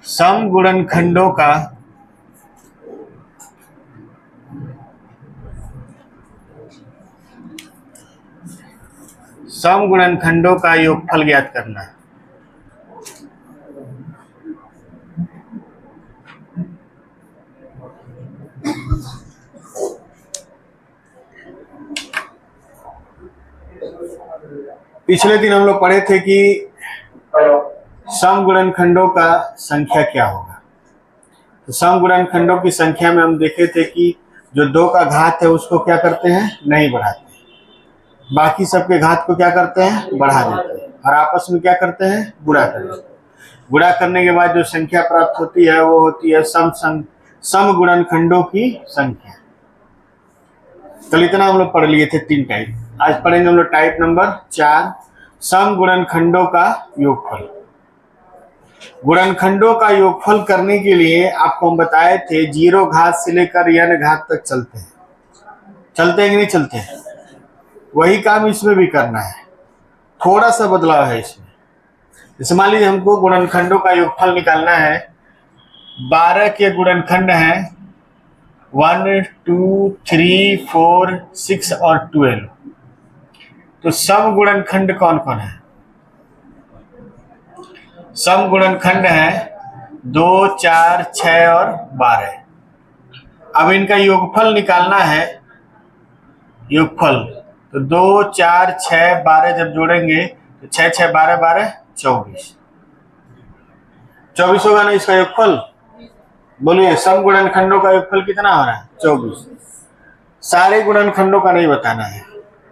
समगुणनखंडों का योगफल ज्ञात करना है। पिछले दिन हम लोग पढ़े थे कि समगुणनखंडों का संख्या क्या होगा। तो समगुणनखंडों की संख्या में हम देखे थे कि जो 2 का घात है उसको क्या करते हैं, नहीं बढ़ाते, बाकी सबके घात को क्या करते हैं, बढ़ा देते हैं, और आपस में क्या करते हैं, गुणा करते हैं। गुणा करने के बाद जो संख्या प्राप्त होती है वो होती है समगुणनखंडों की संख्या। कल इतना हम लोग पढ़ लिए थे 3 टाइप। आज पढ़ेंगे हम लोग टाइप नंबर 4, समगुणनखंडों का योगफल। गुणनखंडों का योगफल करने के लिए आपको हम बताए थे 0 घात से लेकर n घात तक चलते हैं कि नहीं चलते हैं। वही काम इसमें भी करना है, थोड़ा सा बदलाव है इसमें। जैसे मान लीजिए हमको गुणनखंडों का योगफल निकालना है। 12 के गुणनखंड हैं 1, 2, 3, 4, 6 और 12। तो समगुणनखंड कौन कौन है? समगुणनखंड है 2, 4, 6 और 12। अब इनका योगफल निकालना है। योगफल तो 2, 4, 6, 12 जब जोड़ेंगे तो 6, 6, 12, 12, 24। 24 होगा ना इसका योगफल। बोलिए समगुणनखंडों का योगफल कितना हो रहा है? 24। सारे गुणनखंडों का नहीं बताना है।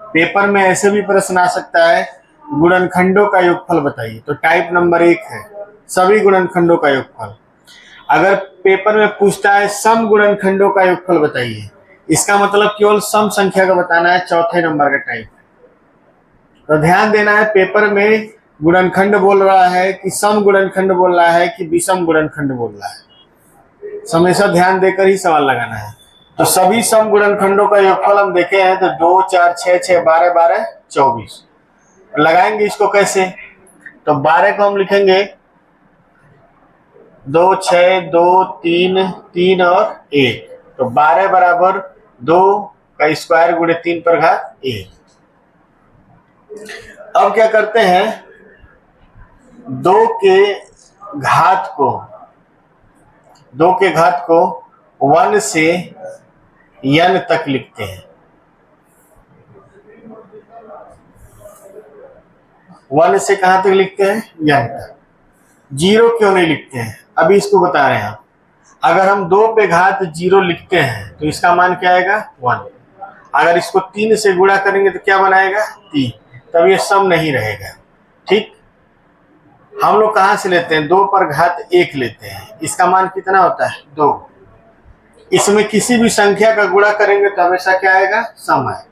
पेपर में ऐसे भी प्रश्न आ सकता है, गुणनखंडों का योगफल बताइए। तो टाइप नंबर 1 है सभी गुणनखंडों का योगफल। अगर पेपर में पूछता है समगुणनखंडों का योगफल बताइए, इसका मतलब केवल सम संख्या का बताना है, चौथे नंबर का टाइप। तो ध्यान देना है, पेपर में गुणनखंड बोल रहा है कि समगुणनखंड बोल रहा है कि विषम गुणनखंड बोल रहा है, हमेशा ध्यान देकर ही सवाल लगाना है। तो सभी समगुणनखंडों का योगफल हम देखे हैं तो 2, 4, 6, 6, 12, 12, 24। लगाएंगे इसको कैसे? तो 12 को हम लिखेंगे 2, 6, 2, 3, 3 और 1। तो 12 बराबर 2 का स्क्वायर गुणे 3 पर घात 1। अब क्या करते हैं, 2 के घात को 1 से n तक लिखते हैं। 1 से कहां तक लिखते हैं? n तक। 0 क्यों नहीं लिखते हैं, अभी इसको बता रहे हैं हम। अगर हम 2 पे घात 0 लिखते हैं तो इसका मान क्या आएगा? 1। अगर इसको 3 से गुणा करेंगे तो क्या बनाएगा? 3। तब ये सम नहीं रहेगा। ठीक, हम लोग कहां से लेते हैं? 2 पर घात 1 लेते हैं। इसका मान कितना होता है? 2। इसमें किसी भी संख्या का गुणा करेंगे तो हमेशा क्या आएगा? सम आएगा।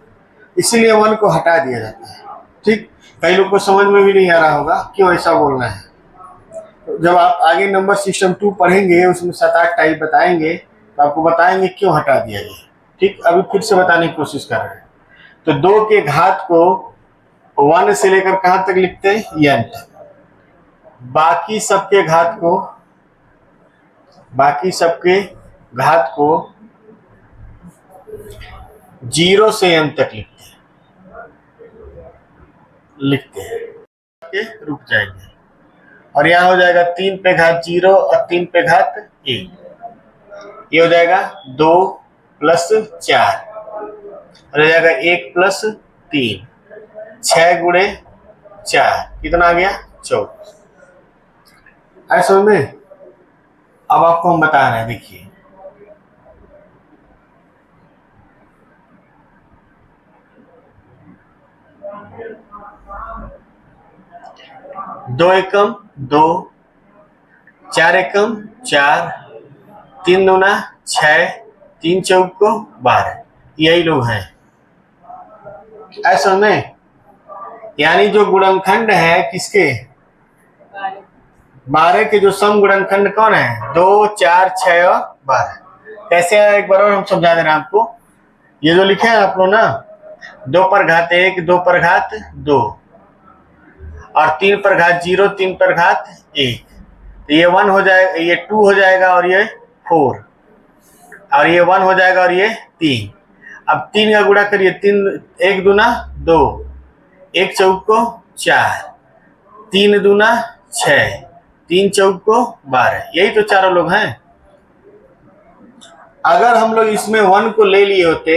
इसीलिए 1 को हटा दिया जाता है। ठीक, कई लोग को समझ में भी नहीं आ रहा होगा क्यों ऐसा बोलना है। तो जब आप आगे नंबर सिस्टम 2 पढ़ेंगे, उसमें 7-8 टाइप बताएंगे तो आपको बताएंगे क्यों हटा दिया गया। ठीक, अभी फिर से बताने की कोशिश कर रहे हैं। तो 2 के घात को 1 से लेकर कहां तक लिखते हैं? n तक। बाकी सबके घात को 0 से n तक लिखते हैं रुक जाएंगे। और यहाँ हो जाएगा 3 पे घात 0 और 3 पे घात 1। ये हो जाएगा 2 + 4 और हो जाएगा 1 + 3। 6 गुणे 4 कितना आ गया? 24। ऐसा में अब आपको हम बता रहे हैं, देखिए 2 एकम 2, 4 एकम 4, 3 दूना 6, 3 चौक 12। यही लोग हैं ऐसा में। यानी जो गुणनखंड है किसके? 12 के जो सम गुणनखंड कौन है? 2, 4, 6 और 12। कैसे है एक बार और हम समझा दे रहे हैं आपको। ये जो लिखे हैं आप लोग ना, 2 पर घात 1, 2 पर घात 2 और 3 पर घात 0, 3 पर घात 1। तो ये 1 हो जाएगा, ये 2 हो जाएगा और ये 4, और ये 1 हो जाएगा और ये 3। अब 3 का गुणा करिए, 3 1 दूना 2, 1 चौक को 4, 3 दूना 6, 3 चौक को 12। यही तो चारों लोग हैं। अगर हम लोग इसमें 1 को ले लिए होते,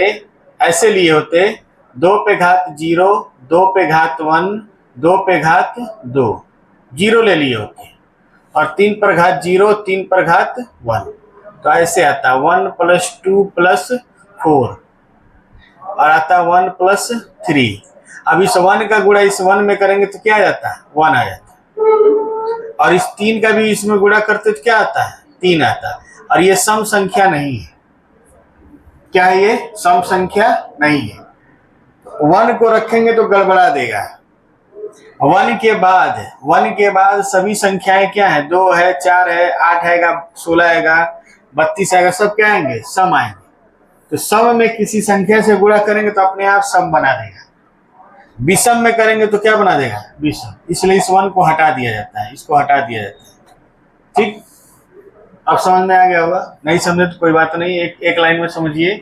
ऐसे लिए होते, 2 पे घात 0, 2 पे घात 1, 2 पे घात 2, 0 ले लिए होते, और 3 पर घात 0, 3 पर घात 1, तो ऐसे आता 1 + 2 + 4, और आता 1 + 3। अब इस 1 का गुणा इस 1 में करेंगे तो क्या आ जाता है? 1 आ जाता है। और इस 3 का भी इसमें गुणा करते तो क्या आता है? 3 आता है। और ये सम संख्या नहीं है। क्या है ये? सम संख्या नहीं है। 1 को रखेंगे तो गड़बड़ा देगा। 1 के बाद सभी संख्याएं क्या है? 2 है, 4 है, 8 आएगा, 16 आएगा, 32 आएगा, सब क्या आएंगे? सम आएंगे। तो सम में किसी संख्या से गुणा करेंगे तो अपने आप सम बना देगा। विषम में करेंगे तो क्या बना देगा? विषम। इसलिए इस 1 को हटा दिया जाता है, इसको हटा दिया जाता है। ठीक, अब समझ में आ गया होगा। नहीं समझे तो कोई बात नहीं, एक लाइन में समझिए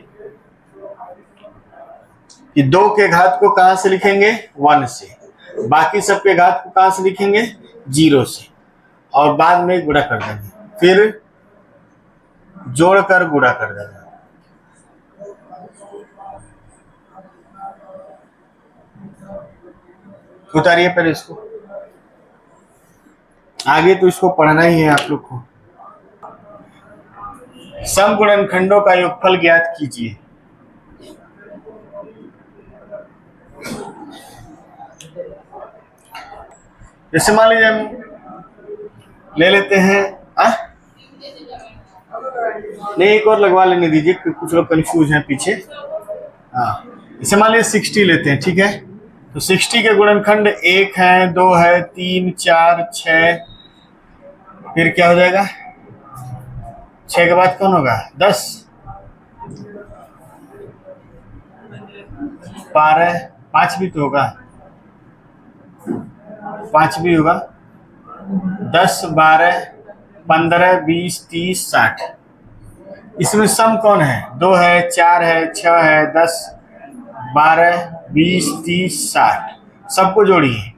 कि 2 के घात को कहां से लिखेंगे? 1 से। बाकी सबके घात को कहां से लिखेंगे? 0 से, और बाद में गुणा कर देंगे, फिर जोड़कर गुणा कर देंगे। उतारिए पहले इसको, आगे तो इसको पढ़ना ही है आप लोग को। समगुणनखंडों का योगफल ज्ञात कीजिए। जैसे मान लीजिए हम ले लेते हैं, नहीं एक और लगवा लेने दीजिए, कुछ लोग कंफ्यूज हैं पीछे। जैसे मान लीजिए 60 लेते हैं, ठीक है? तो 60 के गुणनखंड 1 है, 2 है, 3, 4, 6, फिर क्या हो जाएगा? 6 के बाद कौन होगा? 10, 12, 5 भी तो होगा, 5 भी होगा, 10, 12, 15, 20, 30, 60। इसमें सम कौन है? 2 है, 4 है, 6 है, 10, 12, 20, 30, 60। सबको जोड़िए।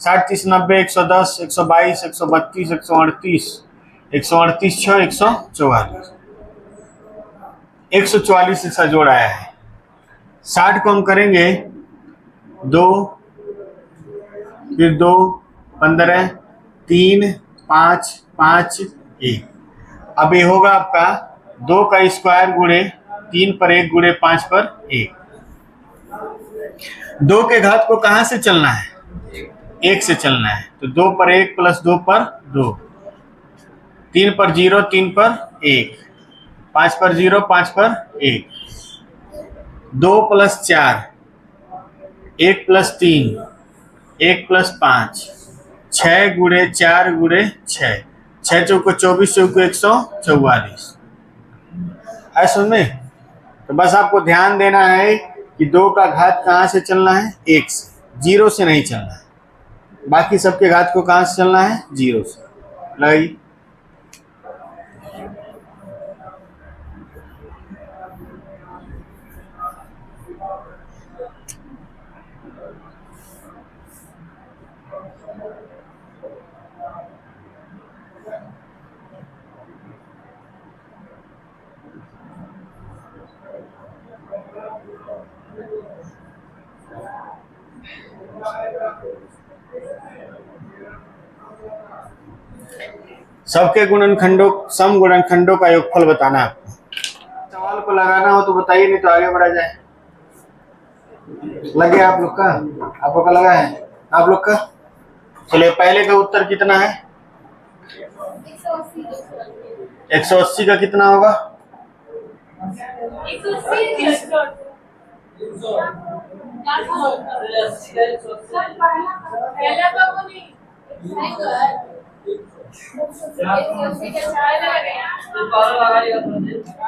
60, 30, 90, 110, 122, 132, 138, 138, 6, 144, 144 इसका जोड़ आया है। 60 को हम करेंगे 2, फिर 2, 15, 3, 5, 5, 1। अब ये होगा आपका 2 का स्क्वायर गुणे 3 पर 1 गुणे 5 पर 1। 2 के घात को कहां से चलना है? 1 से चलना है, तो 2 पर 1 + 2 पर 2, 3 पर 0, 3 पर 1, 5 पर 0, 5 पर 1, 2 + 4, 1 + 3, 1 + 5, 6 गुणे 4 गुणे 6, 6 चौको 24, चौको 144। है समझ में? तो बस आपको ध्यान देना है कि 2 का घात कहां से चलना है? 1 से, 0 से नहीं चलना है। बाकी सबके घात को कहां से चलना है? 0 से। लगाइए। सबके गुणनखंडों, सम गुणनखंडों का योगफल बताना है आपको। सवाल को लगाना हो तो बताइए, नहीं तो आगे बढ़ा जाए। लग गया आप लोग का? आप लोग का लगा है? आप लोग का? चलिए, पहले का उत्तर कितना है? 180 का कितना होगा? 180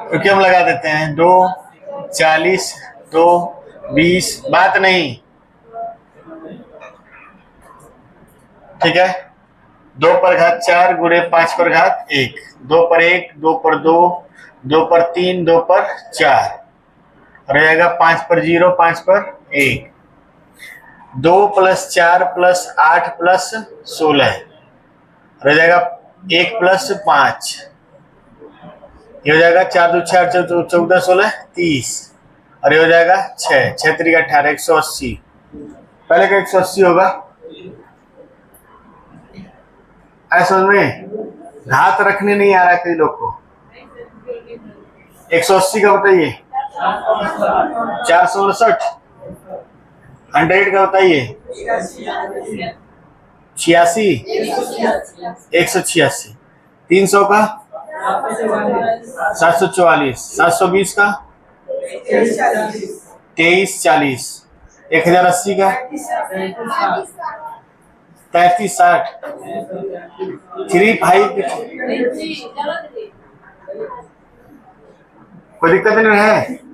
क्योंकि हम लगा देते हैं 2, 40, 2, 20, बात नहीं, ठीक है? 2 पर घात 4 गुणे 5 पर घात 1, 2 पर 1, 2 पर 2, 2 पर 3, 2 पर 4, रहेगा 5 पर 0, 5 पर 1, 2 प्लस 4 प्लस 8 प्लस 16, रह जाएगा 1 प्लस 5, ये हो जाएगा 4 2 4 14 16 30, और ये हो जाएगा 6 6 3 18 180, पहले का 180 होगा। ऐसा में घात रखने नहीं आ रहा कई लोग को। 180 का बताइए, 459, 100 का बताइए, 86, 186, 300 का 744, 720 का 2340, 1080 का 35 60, 35, कोई दिक्कत नहीं है।